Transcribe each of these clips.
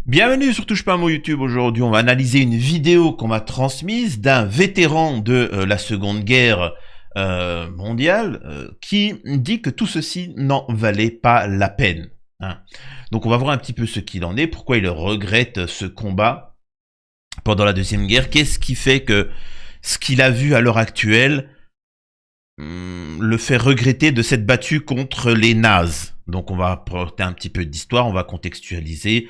Bienvenue sur Touche pas à mon YouTube. Aujourd'hui, on va analyser une vidéo qu'on m'a transmise d'un vétéran de la Seconde Guerre mondiale qui dit que tout ceci n'en valait pas la peine. Hein. Donc, on va voir un petit peu ce qu'il en est, pourquoi il regrette ce combat pendant la Deuxième Guerre. Qu'est-ce qui fait que ce qu'il a vu à l'heure actuelle le fait regretter de s'être battu contre les nazis. Donc on va apporter un petit peu d'histoire, on va contextualiser.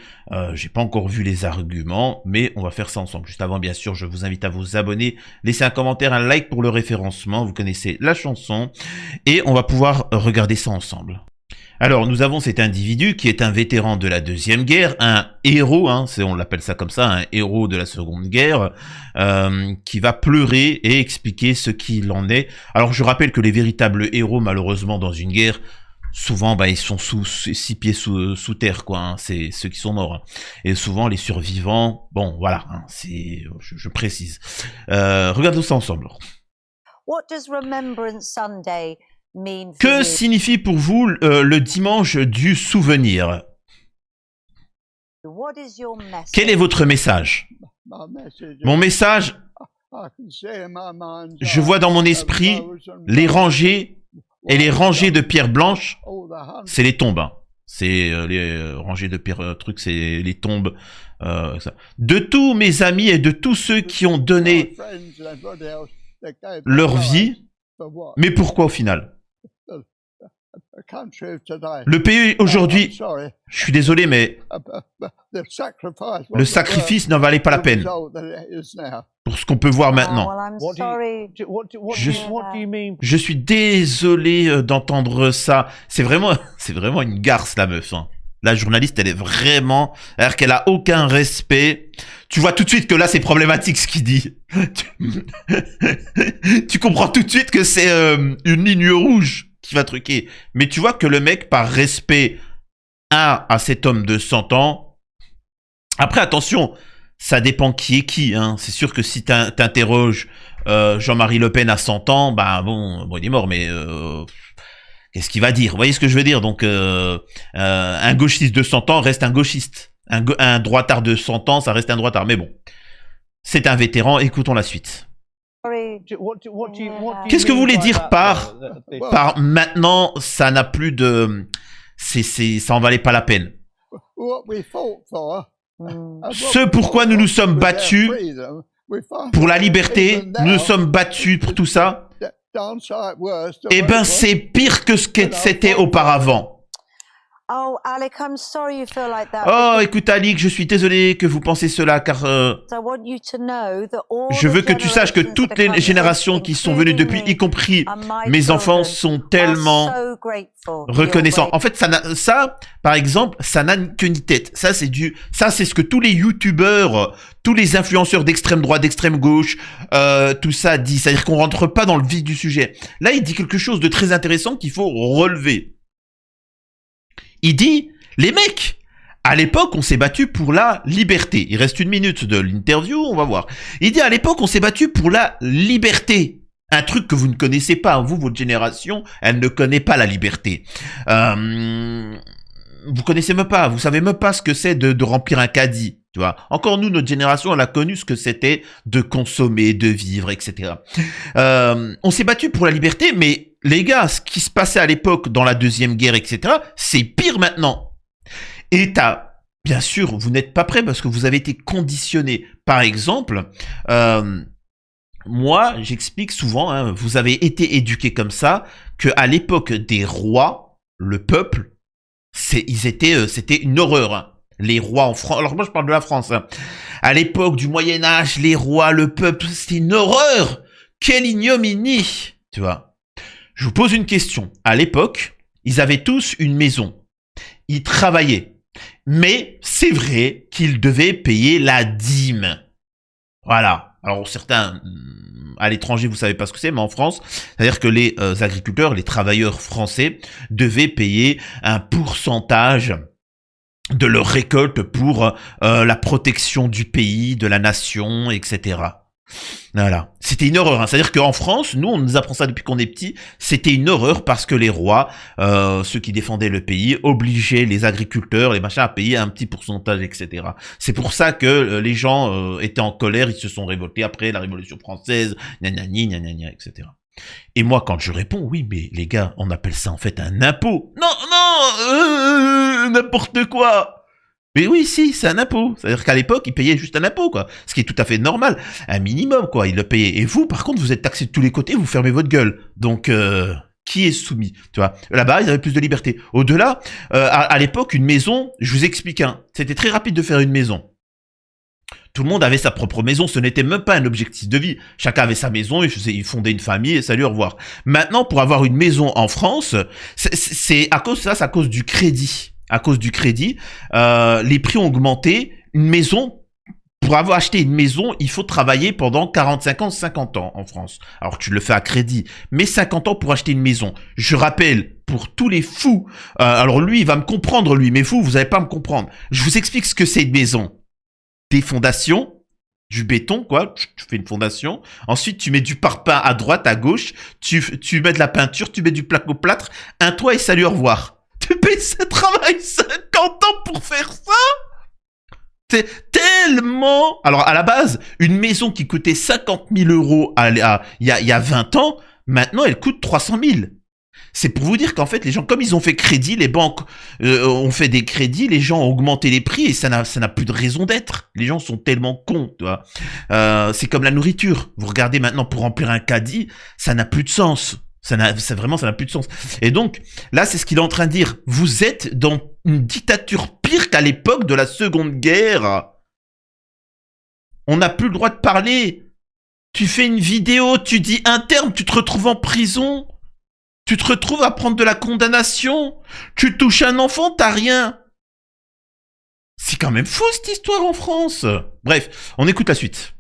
J'ai pas encore vu les arguments, mais on va faire ça ensemble. Juste avant, bien sûr, je vous invite à vous abonner, laisser un commentaire, un like pour le référencement. Vous connaissez la chanson et on va pouvoir regarder ça ensemble. Alors, nous avons cet individu qui est un vétéran de la Deuxième Guerre, un héros, hein, on l'appelle ça comme ça, un héros de la Seconde Guerre, qui va pleurer et expliquer ce qu'il en est. Alors, je rappelle que les véritables héros, malheureusement, dans une guerre, souvent, ils sont six pieds sous terre, quoi. Hein, c'est ceux qui sont morts. Hein. Et souvent, les survivants, bon, voilà, hein, je précise. Regardons ça ensemble. What does Remembrance Sunday mean for Que you? signifie pour vous le dimanche du souvenir? What is your message? Quel est votre message? Mon message, je vois dans mon esprit les rangées et les rangées de pierres blanches, c'est les tombes. Hein. C'est les rangées de pierres c'est les tombes. De tous mes amis et de tous ceux qui ont donné leur vie, mais pourquoi au final? Le pays aujourd'hui, je suis désolé, mais le sacrifice n'en valait pas la peine pour ce qu'on peut voir maintenant. Je suis désolé d'entendre ça. C'est vraiment une garce, la meuf. Hein. La journaliste, elle est vraiment... Alors qu'elle a aucun respect. Tu vois tout de suite que là, c'est problématique ce qu'il dit. Tu comprends tout de suite que c'est une ligne rouge qui va truquer. Mais tu vois que le mec, par respect à cet homme de 100 ans... Après, attention, ça dépend qui est qui. Hein. C'est sûr que si t'interroges Jean-Marie Le Pen à 100 ans, bon, il est mort, mais... qu'est-ce qu'il va dire? Vous voyez ce que je veux dire? Donc, un gauchiste de 100 ans reste un gauchiste. Un droitard de 100 ans, ça reste un droitard. Mais bon, c'est un vétéran. Écoutons la suite. Qu'est-ce que vous voulez dire par maintenant, ça n'a plus de... ça en valait pas la peine. Ce pourquoi nous nous sommes battus pour la liberté, nous nous sommes battus pour tout ça, eh ben c'est pire que ce que c'était auparavant. Oh, Alec, I'm sorry you feel like that. Oh, écoute, Alec, je suis désolé que vous pensez cela, car je veux que tu saches que toutes les générations qui sont venues depuis, y compris mes enfants, sont tellement reconnaissants. En fait, ça, par exemple, ça n'a que ni tête. Ça, c'est ce que tous les youtubeurs, tous les influenceurs d'extrême droite, d'extrême gauche, tout ça dit. C'est-à-dire qu'on rentre pas dans le vif du sujet. Là, il dit quelque chose de très intéressant qu'il faut relever. Il dit, les mecs, à l'époque, on s'est battu pour la liberté. Il reste 1 minute de l'interview, on va voir. Il dit, à l'époque, on s'est battu pour la liberté. Un truc que vous ne connaissez pas, vous, votre génération, elle ne connaît pas la liberté. Vous connaissez même pas, vous savez même pas ce que c'est de remplir un caddie. Tu vois. Encore nous, notre génération, elle a connu ce que c'était de consommer, de vivre, etc. On s'est battu pour la liberté, mais les gars, ce qui se passait à l'époque dans la Deuxième Guerre, etc., c'est pire maintenant. Et bien sûr, vous n'êtes pas prêts parce que vous avez été conditionnés. Par exemple, moi, j'explique souvent, hein, vous avez été éduqués comme ça, qu'à l'époque des rois, le peuple, c'était une horreur. Hein. Les rois en France, alors moi je parle de la France. Hein. À l'époque du Moyen-Âge, les rois, le peuple, c'était une horreur. Quelle ignominie, tu vois. Je vous pose une question. À l'époque, ils avaient tous une maison. Ils travaillaient. Mais c'est vrai qu'ils devaient payer la dîme. Voilà. Alors certains, à l'étranger, vous savez pas ce que c'est, mais en France, c'est-à-dire que les agriculteurs, les travailleurs français devaient payer un pourcentage de leur récolte pour la protection du pays, de la nation, etc. Voilà. C'était une horreur. Hein. C'est-à-dire qu'en France, nous, on nous apprend ça depuis qu'on est petit. C'était une horreur parce que les rois, ceux qui défendaient le pays, obligeaient les agriculteurs, les machins à payer un petit pourcentage, etc. C'est pour ça que les gens étaient en colère, ils se sont révoltés après la Révolution française, gna, etc. Et moi, quand je réponds, oui, mais les gars, on appelle ça en fait un impôt. Non, n'importe quoi. Mais oui, si, c'est un impôt. C'est-à-dire qu'à l'époque, ils payaient juste un impôt, quoi. Ce qui est tout à fait normal. Un minimum, quoi. Ils le payaient. Et vous, par contre, vous êtes taxés de tous les côtés, vous fermez votre gueule. Donc, qui est soumis? Tu vois. Là-bas, ils avaient plus de liberté. Au-delà, à l'époque, une maison, je vous explique, hein, c'était très rapide de faire une maison. Tout le monde avait sa propre maison, ce n'était même pas un objectif de vie. Chacun avait sa maison, il fondait une famille et salut, au revoir. Maintenant, pour avoir une maison en France, c'est à cause de ça, c'est à cause du crédit. À cause du crédit, les prix ont augmenté. Une maison, pour avoir acheté une maison, il faut travailler pendant 45 ans, 50 ans en France. Alors tu le fais à crédit, mais 50 ans pour acheter une maison. Je rappelle, pour tous les fous, alors lui, il va me comprendre, lui, mais vous n'allez pas me comprendre. Je vous explique ce que c'est une maison. Des fondations, du béton, quoi, tu fais une fondation, ensuite tu mets du parpaing à droite, à gauche, tu mets de la peinture, tu mets du placo-plâtre, un toit et salut, au revoir. Tu payes ce travail 50 ans pour faire ça? C'est tellement... Alors, à la base, une maison qui coûtait 50 000 euros il y a 20 ans, maintenant, elle coûte 300 000. C'est pour vous dire qu'en fait, les gens, comme ils ont fait crédit, les banques ont fait des crédits, les gens ont augmenté les prix et ça n'a plus de raison d'être. Les gens sont tellement cons, tu vois. C'est comme la nourriture. Vous regardez maintenant, pour remplir un caddie, ça n'a plus de sens. Ça n'a plus de sens. Et donc, là, c'est ce qu'il est en train de dire. Vous êtes dans une dictature pire qu'à l'époque de la Seconde Guerre. On n'a plus le droit de parler. Tu fais une vidéo, tu dis un terme, tu te retrouves en prison. Tu te retrouves à prendre de la condamnation. Tu touches un enfant, t'as rien. C'est quand même fou cette histoire en France. Bref, on écoute la suite.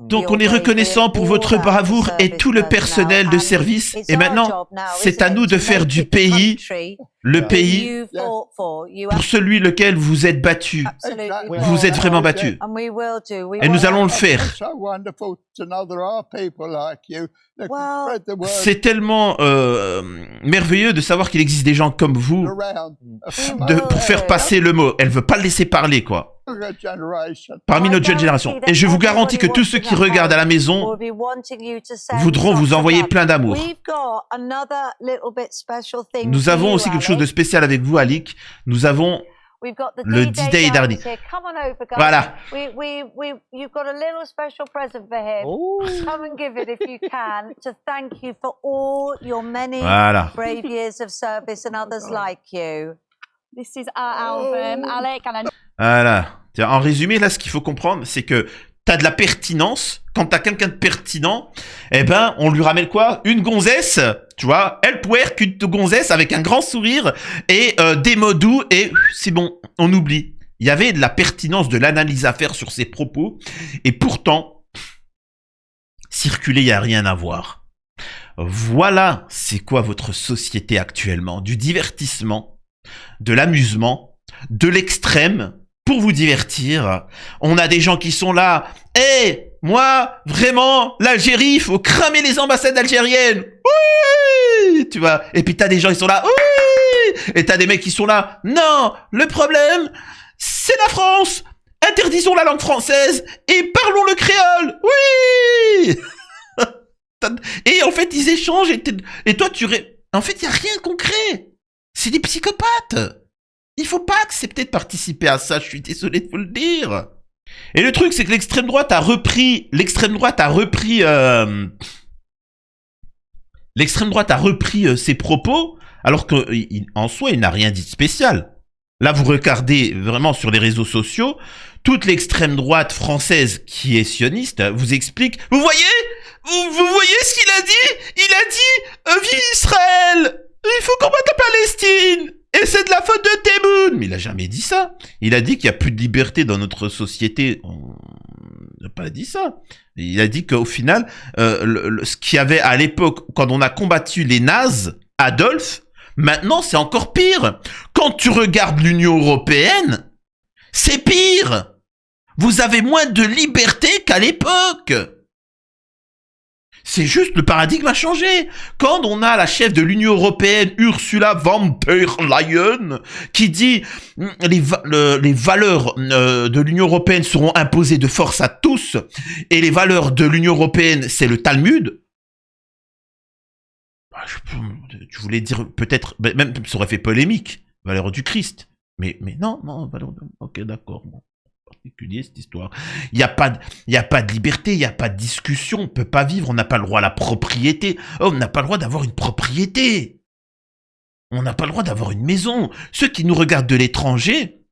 Donc on est reconnaissant pour votre bravoure et tout le personnel de service. Et maintenant, c'est à nous de faire du pays, le pays, pour celui lequel vous êtes battu. Vous êtes vraiment battu. Et nous allons le faire. C'est tellement merveilleux de savoir qu'il existe des gens comme vous pour faire passer le mot. Elle veut pas le laisser parler, quoi. Parmi notre jeune génération. Et je vous garantis que tous ceux qui regardent à la maison voudront vous envoyer plein d'amour. Nous avons aussi quelque chose de spécial avec vous, Alec. Nous avons le D-Day dernier. Voilà. Voilà. This is our album, Alec, and Voilà. En résumé, là, ce qu'il faut comprendre, c'est que t'as de la pertinence. Quand t'as quelqu'un de pertinent, eh ben, on lui ramène quoi? Une gonzesse, tu vois, elle twerk une gonzesse avec un grand sourire et des mots doux et c'est bon, on oublie. Il y avait de la pertinence, de l'analyse à faire sur ses propos et pourtant, circuler, il n'y a rien à voir. Voilà, c'est quoi votre société actuellement? Du divertissement, de l'amusement, de l'extrême, pour vous divertir. On a des gens qui sont là. Hey, moi, vraiment, l'Algérie, il faut cramer les ambassades algériennes. Oui, tu vois. Et puis t'as des gens qui sont là. Oui. Et t'as des mecs qui sont là. Non, le problème, c'est la France. Interdisons la langue française et parlons le créole. Oui. Et en fait, ils échangent et toi, en fait, il y a rien de concret. C'est des psychopathes. Il faut pas accepter de participer à ça, je suis désolé de vous le dire. Et le truc, c'est que l'extrême droite a repris ses propos, alors qu'en soi, il n'a rien dit de spécial. Là, vous regardez vraiment sur les réseaux sociaux, toute l'extrême droite française qui est sioniste vous explique, vous voyez ce qu'il a dit? Il a dit, vive Israël! Il faut combattre la Palestine! Et c'est de la faute de Tebboune! Mais il a jamais dit ça. Il a dit qu'il n'y a plus de liberté dans notre société. On n'a pas dit ça. Il a dit qu'au final, ce qu'il y avait à l'époque, quand on a combattu les nazis, Adolphe, maintenant c'est encore pire. Quand tu regardes l'Union européenne, c'est pire. Vous avez moins de liberté qu'à l'époque. C'est juste, le paradigme a changé. Quand on a la chef de l'Union européenne, Ursula von der Leyen, qui dit les valeurs de l'Union européenne seront imposées de force à tous, et les valeurs de l'Union européenne, c'est le Talmud. Je voulais dire peut-être, même ça aurait fait polémique, valeurs du Christ. Mais non, ok, d'accord, bon. Particulier cette histoire. Il y a pas de liberté, il y a pas de discussion, on peut pas vivre, on n'a pas le droit à la propriété. Oh, on n'a pas le droit d'avoir une propriété. On n'a pas le droit d'avoir une maison. Ceux qui nous regardent de l'étranger,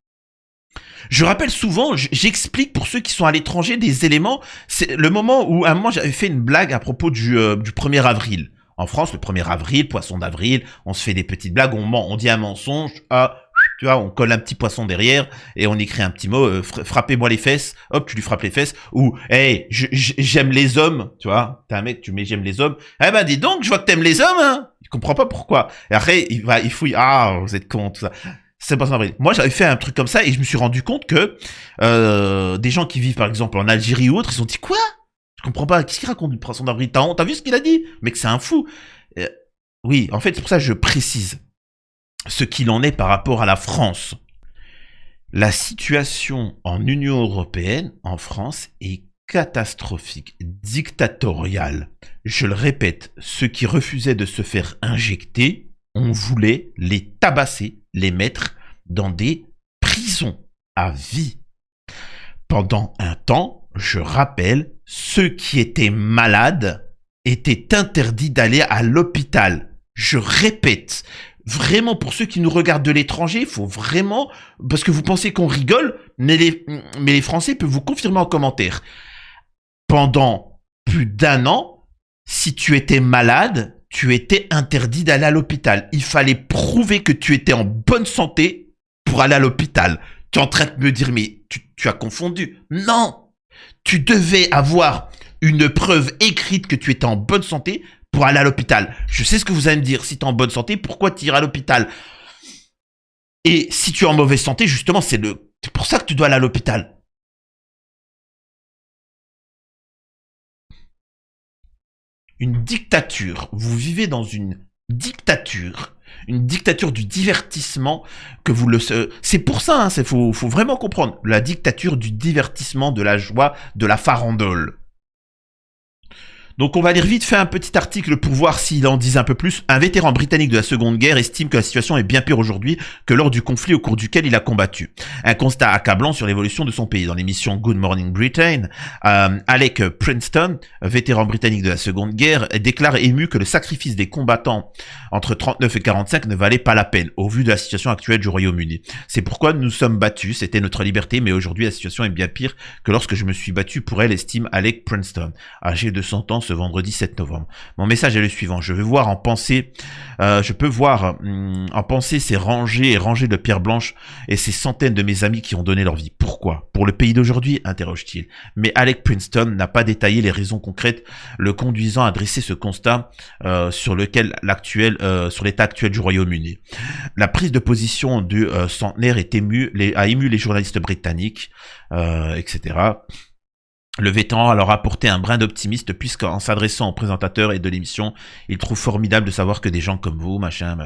je rappelle souvent, j'explique pour ceux qui sont à l'étranger des éléments. C'est le moment où, à un moment, j'avais fait une blague à propos du 1er avril. En France, le 1er avril, poisson d'avril, on se fait des petites blagues, on ment, on dit un mensonge, tu vois, on colle un petit poisson derrière et on écrit un petit mot, frappez-moi les fesses, hop, tu lui frappes les fesses, ou, hey, j'aime les hommes, tu vois, t'es un mec, tu mets j'aime les hommes, eh ben dis donc, je vois que t'aimes les hommes, hein, il comprend pas pourquoi. Et après, il fouille, ah, vous êtes con, tout ça. C'est pas vrai. Moi, j'avais fait un truc comme ça et je me suis rendu compte que des gens qui vivent, par exemple, en Algérie ou autre, ils ont dit quoi? Je comprends pas. Qu'est-ce qu'il raconte du poisson d'avril? T'as vu ce qu'il a dit? Mec, c'est un fou. Oui, en fait, c'est pour ça que je précise ce qu'il en est par rapport à la France. La situation en Union européenne, en France, est catastrophique, dictatoriale. Je le répète, ceux qui refusaient de se faire injecter, on voulait les tabasser, les mettre dans des prisons à vie. Pendant un temps, je rappelle, ceux qui étaient malades étaient interdits d'aller à l'hôpital. Je répète, vraiment pour ceux qui nous regardent de l'étranger, il faut vraiment, parce que vous pensez qu'on rigole, mais les Français peuvent vous confirmer en commentaire. Pendant plus d'1 an, si tu étais malade, tu étais interdit d'aller à l'hôpital. Il fallait prouver que tu étais en bonne santé pour aller à l'hôpital. Tu es en train de me dire, mais tu as confondu. Non! Tu devais avoir une preuve écrite que tu étais en bonne santé pour aller à l'hôpital. Je sais ce que vous allez me dire. Si tu es en bonne santé, pourquoi tu iras à l'hôpital? Et si tu es en mauvaise santé, justement, c'est pour ça que tu dois aller à l'hôpital. Une dictature. Vous vivez dans une dictature du divertissement que vous le... C'est pour ça, hein, faut vraiment comprendre. La dictature du divertissement, de la joie, de la farandole. Donc on va lire vite fait un petit article pour voir s'il en dit un peu plus. Un vétéran britannique de la Seconde Guerre estime que la situation est bien pire aujourd'hui que lors du conflit au cours duquel il a combattu. Un constat accablant sur l'évolution de son pays. Dans l'émission Good Morning Britain, Alec Princeton, vétéran britannique de la Seconde Guerre, déclare ému que le sacrifice des combattants entre 39 et 45 ne valait pas la peine au vu de la situation actuelle du Royaume-Uni. C'est pourquoi nous nous sommes battus, c'était notre liberté, mais aujourd'hui la situation est bien pire que lorsque je me suis battu pour elle, estime Alec Princeton, âgé de 100 ans ce vendredi 7 novembre. Mon message est le suivant. Je peux voir en pensée ces rangées et rangées de pierres blanches et ces centaines de mes amis qui ont donné leur vie. Pourquoi? Pour le pays d'aujourd'hui? Interroge-t-il. Mais Alec Princeton n'a pas détaillé les raisons concrètes le conduisant à dresser ce constat sur l'état actuel du Royaume-Uni. La prise de position du centenaire a ému les journalistes britanniques, etc. Le vétéran a alors apporté un brin d'optimisme puisqu'en s'adressant au présentateur et de l'émission, il trouve formidable de savoir que des gens comme vous, machin.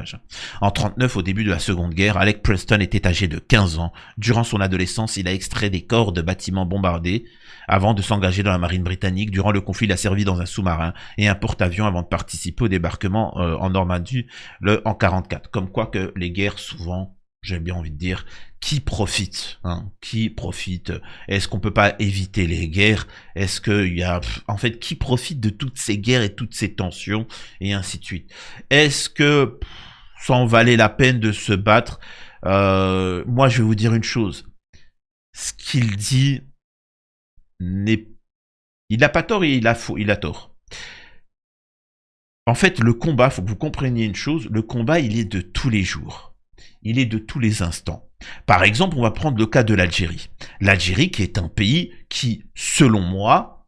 En 39, au début de la Seconde Guerre, Alec Preston était âgé de 15 ans. Durant son adolescence, il a extrait des corps de bâtiments bombardés avant de s'engager dans la marine britannique. Durant le conflit, il a servi dans un sous-marin et un porte-avions avant de participer au débarquement en Normandie en 44. Comme quoi que les guerres, souvent, j'ai bien envie de dire, qui profite, hein? Qui profite? Est-ce qu'on peut pas éviter les guerres? Est-ce qu'il y a, en fait, qui profite de toutes ces guerres et toutes ces tensions et ainsi de suite? Est-ce que ça en valait la peine de se battre? Moi, je vais vous dire une chose. Ce qu'il dit il a pas tort et il a tort. En fait, le combat, faut que vous compreniez une chose, le combat, il est de tous les jours. Il est de tous les instants. Par exemple, on va prendre le cas de l'Algérie. L'Algérie qui est un pays qui, selon moi,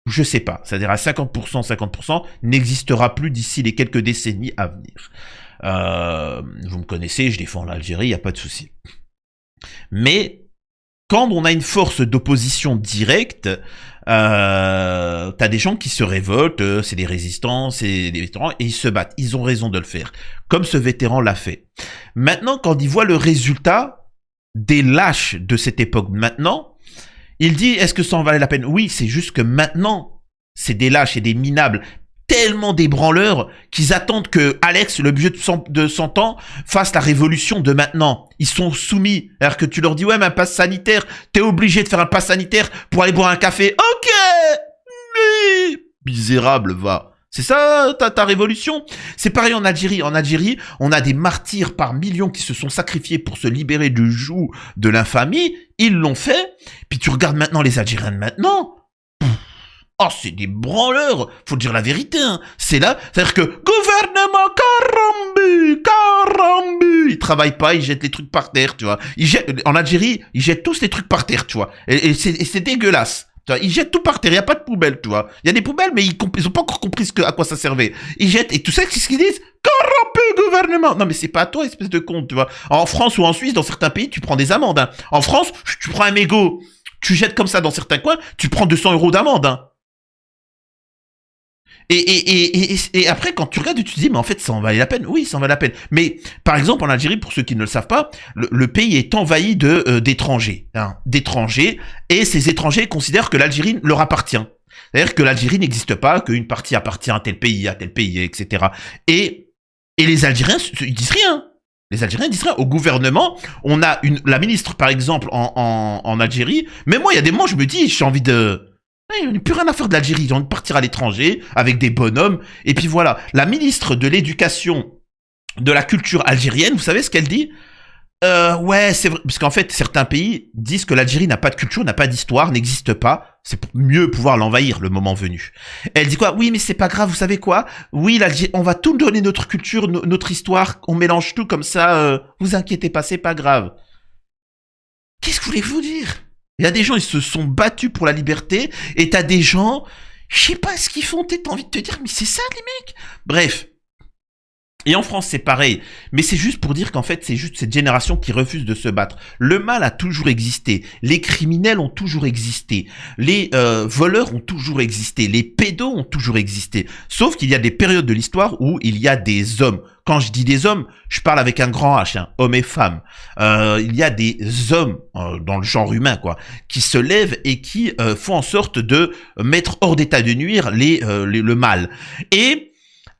je sais pas, c'est-à-dire à 50%, n'existera plus d'ici les quelques décennies à venir. Vous me connaissez, je défends l'Algérie, il n'y a pas de souci. Mais quand on a une force d'opposition directe, t'as des gens qui se révoltent, c'est des résistants, c'est des vétérans, et ils se battent. Ils ont raison de le faire, comme ce vétéran l'a fait. Maintenant, quand il voit le résultat des lâches de cette époque maintenant, il dit, est-ce que ça en valait la peine? Oui, c'est juste que maintenant, c'est des lâches et des minables, tellement des branleurs qu'ils attendent que Alex, le vieux de 100 ans, fasse la révolution de maintenant. Ils sont soumis. Alors que tu leur dis, ouais, mais un pass sanitaire, t'es obligé de faire un pass sanitaire pour aller boire un café. Ok, mais misérable, va. C'est ça ta révolution? C'est pareil en Algérie. En Algérie, on a des martyrs par millions qui se sont sacrifiés pour se libérer du joug de l'infamie. Ils l'ont fait. Puis tu regardes maintenant les Algériens de maintenant. Oh, c'est des branleurs, faut dire la vérité, hein. C'est là, c'est-à-dire que gouvernement Karambu, ils travaillent pas, ils jettent les trucs par terre, tu vois. En Algérie, ils jettent tous les trucs par terre, tu vois. Et c'est dégueulasse. Tu vois, ils jettent tout par terre, il y a pas de poubelle, tu vois. Il y a des poubelles, mais ils ont pas encore compris à quoi ça servait. Ils jettent, et tu sais ce qu'ils disent? Corrompu gouvernement. Non, mais c'est pas à toi, espèce de con, tu vois. En France ou en Suisse, dans certains pays, tu prends des amendes, hein. En France, tu prends un mégot, tu jettes comme ça dans certains coins, tu prends 200 € d'amende, hein. Et après, quand tu regardes, tu te dis, mais en fait, ça en valait la peine. Oui, ça en valait la peine. Mais, par exemple, en Algérie, pour ceux qui ne le savent pas, le pays est envahi d'étrangers, hein, d'étrangers, et ces étrangers considèrent que l'Algérie leur appartient. C'est-à-dire que l'Algérie n'existe pas, qu'une partie appartient à tel pays, etc. Et les Algériens, ils disent rien. Les Algériens disent rien. Au gouvernement, on a la ministre, par exemple, en Algérie. Mais moi, il y a des moments, je me dis, j'ai envie de... Il n'y a plus rien à faire de l'Algérie, j'ai envie de partir à l'étranger avec des bonhommes. Et puis voilà, la ministre de l'éducation, de la culture algérienne, vous savez ce qu'elle dit? Ouais, c'est vrai, parce qu'en fait, certains pays disent que l'Algérie n'a pas de culture, n'a pas d'histoire, n'existe pas. C'est pour mieux pouvoir l'envahir le moment venu. Elle dit quoi? Oui, mais c'est pas grave, vous savez quoi? Oui, on va tout donner, notre culture, notre histoire, on mélange tout comme ça, vous inquiétez pas, c'est pas grave. Qu'est-ce que voulez-vous dire? Il y a des gens, ils se sont battus pour la liberté, et t'as des gens, je sais pas ce qu'ils font, t'as envie de te dire, mais c'est ça les mecs? Bref. Et en France, c'est pareil. Mais c'est juste pour dire qu'en fait, c'est juste cette génération qui refuse de se battre. Le mal a toujours existé. Les criminels ont toujours existé. Les voleurs ont toujours existé. Les pédos ont toujours existé. Sauf qu'il y a des périodes de l'histoire où il y a des hommes. Quand je dis des hommes, je parle avec un grand H, hein, hommes et femmes. Il y a des hommes dans le genre humain, quoi, qui se lèvent et qui font en sorte de mettre hors d'état de nuire le mal. Et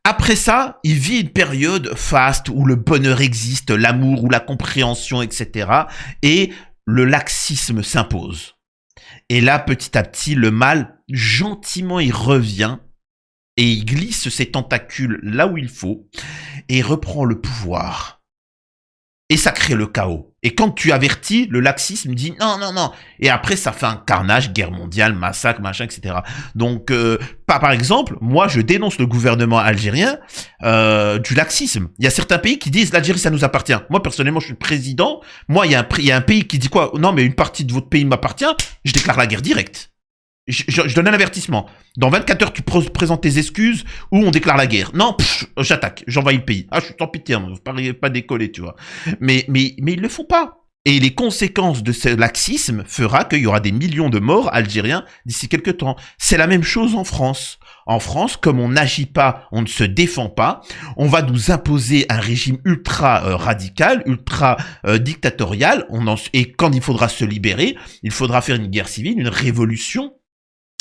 après ça, il vit une période faste où le bonheur existe, l'amour, où la compréhension, etc. Et le laxisme s'impose. Et là, petit à petit, le mal, gentiment, il revient et il glisse ses tentacules là où il faut et reprend le pouvoir. Et ça crée le chaos. Et quand tu avertis, le laxisme dit non, non, non. Et après, ça fait un carnage, guerre mondiale, massacre, machin, etc. Donc, par exemple, moi, je dénonce le gouvernement algérien du laxisme. Il y a certains pays qui disent l'Algérie, ça nous appartient. Moi, personnellement, je suis le président. Moi, il y a un pays qui dit quoi? Non, mais une partie de votre pays m'appartient. Je déclare la guerre directe. Je donne un avertissement. Dans 24 heures, tu présentes tes excuses ou on déclare la guerre. Non, j'attaque, j'envahis le pays. Ah, je suis sans pitié, hein, pas décoller, tu vois. Mais ils le font pas. Et les conséquences de ce laxisme fera qu'il y aura des millions de morts algériens d'ici quelques temps. C'est la même chose en France. En France, comme on n'agit pas, on ne se défend pas, on va nous imposer un régime ultra radical, ultra dictatorial. Et quand il faudra se libérer, il faudra faire une guerre civile, une révolution.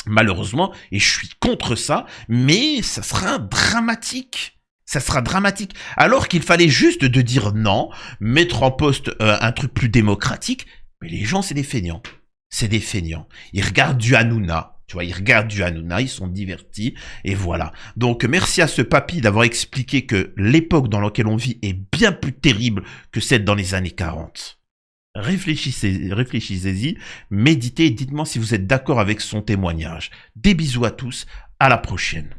Malheureusement, et je suis contre ça, mais ça sera dramatique. Ça sera dramatique. Alors qu'il fallait juste de dire non, mettre en poste un truc plus démocratique, mais les gens, c'est des feignants. C'est des feignants. Ils regardent du Hanouna. Tu vois, ils regardent du Hanouna, ils sont divertis, et voilà. Donc, merci à ce papy d'avoir expliqué que l'époque dans laquelle on vit est bien plus terrible que celle dans les années 40. Réfléchissez-y, méditez et dites-moi si vous êtes d'accord avec son témoignage. Des bisous à tous, à la prochaine.